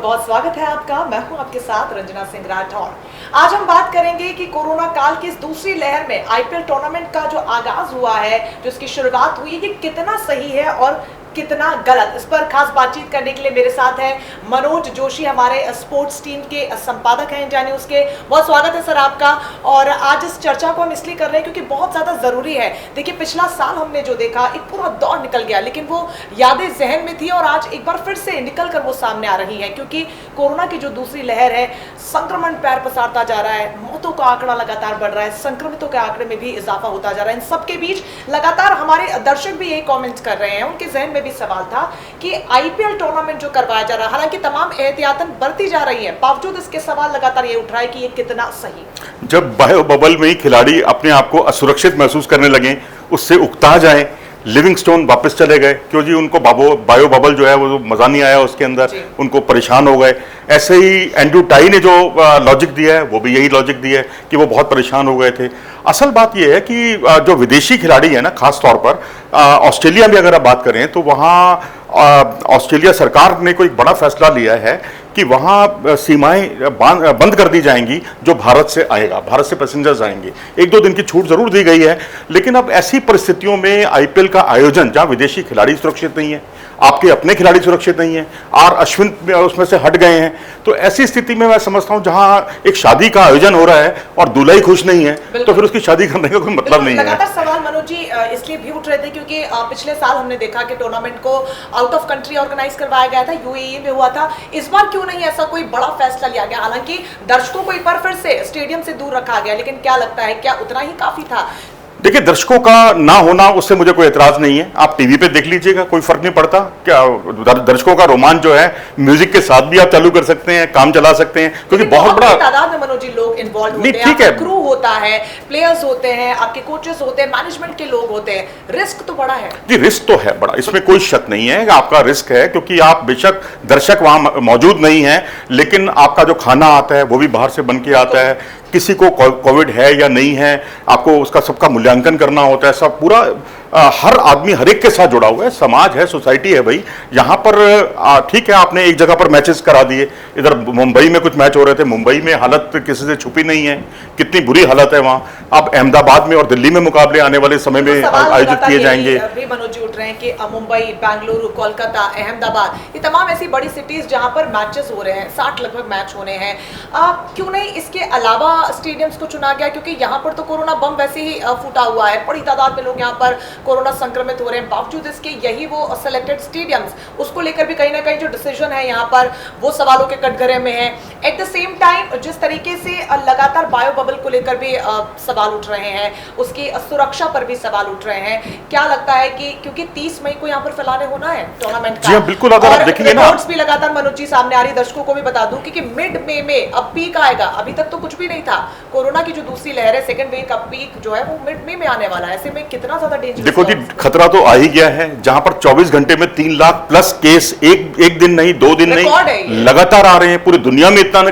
बहुत स्वागत है आपका। मैं हूं आपके साथ रंजना सिंह राठौर। आज हम बात करेंगे कि कोरोना काल की इस दूसरी लहर में आईपीएल टूर्नामेंट का जो आगाज हुआ है, जो इसकी शुरुआत हुई है, ये कितना सही है और कितना गलत। इस पर खास बातचीत करने के लिए मेरे साथ हैं मनोज जोशी, हमारे स्पोर्ट्स टीम के संपादक हैं इंडिया न्यूज के। बहुत स्वागत है सर आपका। और आज इस चर्चा को हम इसलिए कर रहे हैं क्योंकि बहुत ज्यादा जरूरी है। देखिए, पिछला साल हमने जो देखा, एक पूरा दौर निकल गया, लेकिन वो यादें जहन में थी और आज एक बार फिर से निकल कर वो सामने आ रही है, क्योंकि कोरोना की जो दूसरी लहर है, संक्रमण पैर पसारता जा रहा है, मौतों का आंकड़ा लगातार बढ़ रहा है, संक्रमितों के आंकड़े में भी इजाफा होता जा रहा है। इन सबके बीच लगातार हमारे दर्शक भी यही कमेंट्स कर रहे हैं, उनके जहन में भी सवाल था कि आईपीएल टूर्नामेंट जो करवाया जा रहा है, हालांकि तमाम एहतियातन बरती जा रही है, बावजूद इसके सवाल लगातार ये उठ रहा है कि ये कितना सही। जब बायो बबल में ही खिलाड़ी अपने आप को असुरक्षित महसूस करने लगे, उससे उकता जाए, लिविंगस्टोन वापस चले गए, क्यों जी उनको बायो बबल जो है वो मजा नहीं आया उसके अंदर, उनको परेशान हो गए। ऐसे ही एंड्रू टाई ने जो लॉजिक दिया है, वो भी यही लॉजिक दिया है कि वो बहुत परेशान हो गए थे। असल बात यह है कि जो विदेशी खिलाड़ी है ना, खास तौर पर ऑस्ट्रेलिया में अगर आप बात करें तो वहाँ ऑस्ट्रेलिया सरकार ने कोई बड़ा फैसला लिया है कि वहाँ सीमाएं बंद कर दी जाएंगी जो भारत से आएगा, भारत से पैसेंजर्स आएंगे। एक दो दिन की छूट जरूर दी गई है, लेकिन अब ऐसी परिस्थितियों में आईपीएल का आयोजन जहाँ विदेशी खिलाड़ी सुरक्षित नहीं है, आपके अपने खिलाड़ी सुरक्षित नहीं है, आर अश्विन उसमें से हट गए हैं, तो ऐसी स्थिति में मैं समझता हूँ जहाँ एक शादी का आयोजन हो रहा है और दूल्हा ही खुश नहीं है, तो फिर उसकी शादी करने का कोई मतलब नहीं है। लगातार सवाल मनोज जी इसलिए भी उठ रहे थे क्योंकि पिछले साल हमने देखा कि टूर्नामेंट को आउट ऑफ कंट्री ऑर्गेनाइज करवाया गया था, यूएई में हुआ था। इस बार क्यों नहीं ऐसा कोई बड़ा फैसला लिया गया? हालांकि दर्शकों को एक बार फिर से स्टेडियम से दूर रखा गया, लेकिन क्या लगता है, क्या उतना ही काफी था? देखिए, दर्शकों का ना होना उससे मुझे कोई एतराज नहीं है, आप टीवी पे देख लीजिएगा, कोई फर्क नहीं पड़ता। क्या दर्शकों का रोमांच जो है म्यूजिक के साथ भी आप चालू कर सकते हैं, काम चला सकते हैं, क्योंकि बहुत बड़ा तादाद में मनोज जी लोग इन्वॉल्व होते हैं, आपका क्रू होता है, प्लेयर्स होते हैं, आपके कोचेस होते हैं, मैनेजमेंट के लोग होते हैं, रिस्क तो बड़ा है जी। रिस्क तो है बड़ा, इसमें कोई शक नहीं है, आपका रिस्क है, क्योंकि आप बेशक दर्शक वहां मौजूद नहीं है, लेकिन आपका जो खाना आता है वो भी बाहर से बन के आता है, किसी को कोविड है या नहीं है, आपको उसका सबका मूल्यांकन करना होता है, सब पूरा हर आदमी हर एक के साथ जुड़ा हुआ है, समाज है, सोसाइटी है भाई। यहाँ पर ठीक है, आपने एक जगह पर मैचेस करा दिए, इधर मुंबई में कुछ मैच हो रहे थे, मुंबई में हालत किसी से छुपी नहीं है, कितनी बुरी हालत है वहाँ। अब अहमदाबाद में और दिल्ली में मुकाबले आने वाले समय में आयोजित किए जाएंगे। अभी मनोज जी उठ रहे हैं कि मुंबई, बेंगलुरु, कोलकाता, अहमदाबाद, ये तमाम ऐसी बड़ी सिटीज जहाँ पर मैचेस हो रहे हैं, 60 लगभग मैच होने हैं, क्यों नहीं इसके अलावा स्टेडियम्स को चुना गया? क्योंकि यहाँ पर तो कोरोना बम वैसे ही फूटा हुआ है, बड़ी तादाद में लोग यहाँ पर कोरोना संक्रमित हो रहे हैं, बावजूद इसके यही वो सिलेक्टेड स्टेडियम्स, उसको लेकर भी कहीं ना कहीं जो डिसीजन है यहाँ पर वो सवालों के कटघरे में है। एट द सेम टाइम जिस तरीके से लगातार बायो बबल को लेकर भी सवाल उठ रहे हैं, उसकी सुरक्षा पर भी सवाल उठ रहे हैं, क्या लगता है कि क्योंकि 30 मई को यहाँ पर फैलाने होना है टूर्नामेंट का? जी बिल्कुल, अगर आप देखेंगे ना, रिपोर्ट्स भी लगातार मनोज जी सामने आ रही, दर्शकों को भी बता दूं कि मिड मई में अब पीक आएगा, अभी तक तो कुछ भी नहीं था। कोरोना की जो दूसरी लहर है, सेकंड वेव का पीक जो है वो मिड मई में आने वाला है। ऐसे में कितना ज्यादा डेंजरस? देखो जी, खतरा तो आ ही गया है, जहां पर 24 घंटे में 3 लाख प्लस केस एक दिन नहीं, 2 दिन नहीं, लगातार आ रहे हैं। पूरी दुनिया में इतना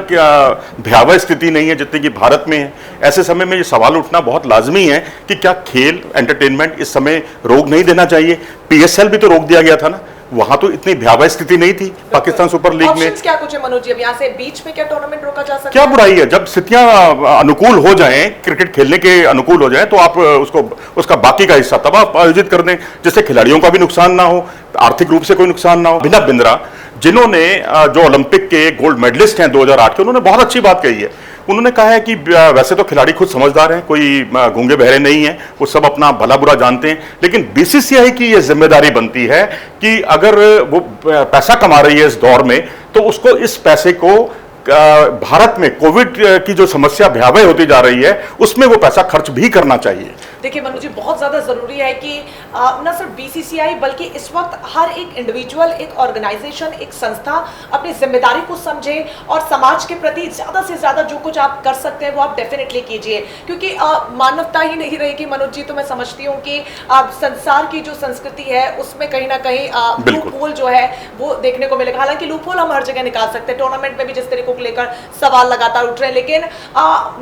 भयावह स्थिति नहीं है जितनी कि भारत में है। ऐसे समय में ये सवाल उठना बहुत लाजमी है कि क्या खेल, एंटरटेनमेंट इस समय रोक नहीं देना चाहिए? पीएसएल भी तो रोक दिया गया था ना, वहां तो इतनी भयावह स्थिति नहीं थी पाकिस्तान सुपर लीग में। क्या कुछ है मनोज जी, अब यहाँ से बीच में क्या टूर्नामेंट रोका जा सकता है? क्या बुराई है? जब स्थितियां अनुकूल हो जाएं, क्रिकेट खेलने के अनुकूल हो जाएं, तो आप उसका बाकी का हिस्सा तब आप आयोजित कर दें, जिससे खिलाड़ियों का भी नुकसान ना हो, आर्थिक रूप से कोई नुकसान ना हो। अभिनव बिंद्रा, जिन्होंने जो ओलंपिक के गोल्ड मेडलिस्ट हैं 2008 के, उन्होंने बहुत अच्छी बात कही है। उन्होंने कहा है कि वैसे तो खिलाड़ी खुद समझदार हैं, कोई गूंगे बहरे नहीं हैं, वो सब अपना भला बुरा जानते हैं, लेकिन बीसीसीआई की ये जिम्मेदारी बनती है कि अगर वो पैसा कमा रही है इस दौर में, तो उसको इस पैसे को भारत में कोविड की जो समस्या भयावह होती जा रही है उसमें वो पैसा खर्च भी करना चाहिए। देखिए मनोज जी, बहुत ज्यादा जरूरी है कि न सिर्फ बीसीसीआई बल्कि इस वक्त हर एक इंडिविजुअल, एक ऑर्गेनाइजेशन, एक संस्था अपनी जिम्मेदारी को समझे और समाज के प्रति ज्यादा से ज्यादा जो कुछ आप कर सकते हैं वो आप डेफिनेटली कीजिए, क्योंकि मानवता ही नहीं रहेगी मनोज जी। तो मैं समझती हूँ कि संसार की जो संस्कृति है उसमें कहीं ना कहीं लूप होल जो है वो देखने को मिलेगा। हालांकि लूप होल हम हर जगह निकाल सकते हैं, टूर्नामेंट में भी जिस तरीके को लेकर सवाल लगातार उठ रहे हैं, लेकिन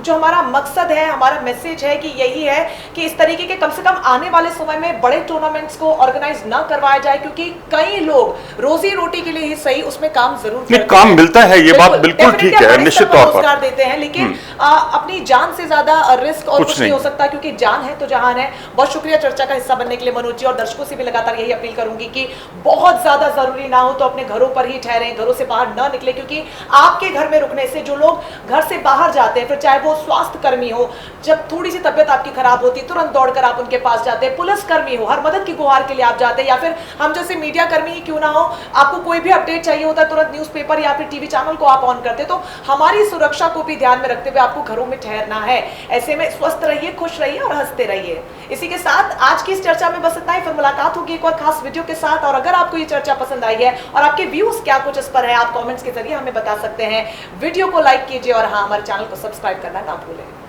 जो हमारा मकसद है, हमारा मैसेज है कि यही है कि इस तरीके के कम से कम आने वाले समय में बड़े टूर्नामेंट्स को ऑर्गेनाइज ना करवाया जाए, क्योंकि कई लोग रोजी रोटी के लिए ही सही उसमें काम जरूर करते हैं। काम मिलता है, ये बात बिल्कुल ठीक है, निश्चित तौर पर रोजगार देते हैं, लेकिन अपनी जान से ज्यादा रिस्क और कुछ नहीं हो सकता, क्योंकि जान है तो जहान है। बहुत शुक्रिया चर्चा का हिस्सा बनने के लिए मनोज जी, और दर्शकों से भी लगातार यही अपील करूंगी कि बहुत ज्यादा जरूरी ना हो तो अपने घरों पर ही ठहरें, घरों से बाहर न निकले, क्योंकि आपके घर में रुकने से जो लोग घर से बाहर जाते हैं, फिर चाहे वो स्वास्थ्य कर्मी हो, जब थोड़ी सी तबियत आपकी खराब होती है तुरंत दौड़कर आप उनके पास जाते हैं, पुलिस कर्मी हो, हर मदद की गुहार के लिए आप जाते हैं, या फिर हम जैसे मीडिया कर्मी ही क्यों ना हो, आपको कोई भी अपडेट चाहिए होता है तुरंत न्यूज़पेपर या फिर टीवी चैनल को आप ऑन करते, तो हमारी सुरक्षा को भी ध्यान में रखते हुए आपको घरों में ठहरना है। ऐसे में स्वस्थ रहिए, खुश रहिए और हंसते रहिए। इसी के साथ आज की इस चर्चा में बस इतना ही, फिर मुलाकात होगी एक और खास वीडियो के साथ। और अगर आपको ये चर्चा पसंद आई है और आपके व्यूज क्या कुछ इस पर है, आप कमेंट्स के जरिए हमें बता सकते हैं। वीडियो को लाइक कीजिए और हाँ, हमारे चैनल को सब्सक्राइब करना ना भूलें।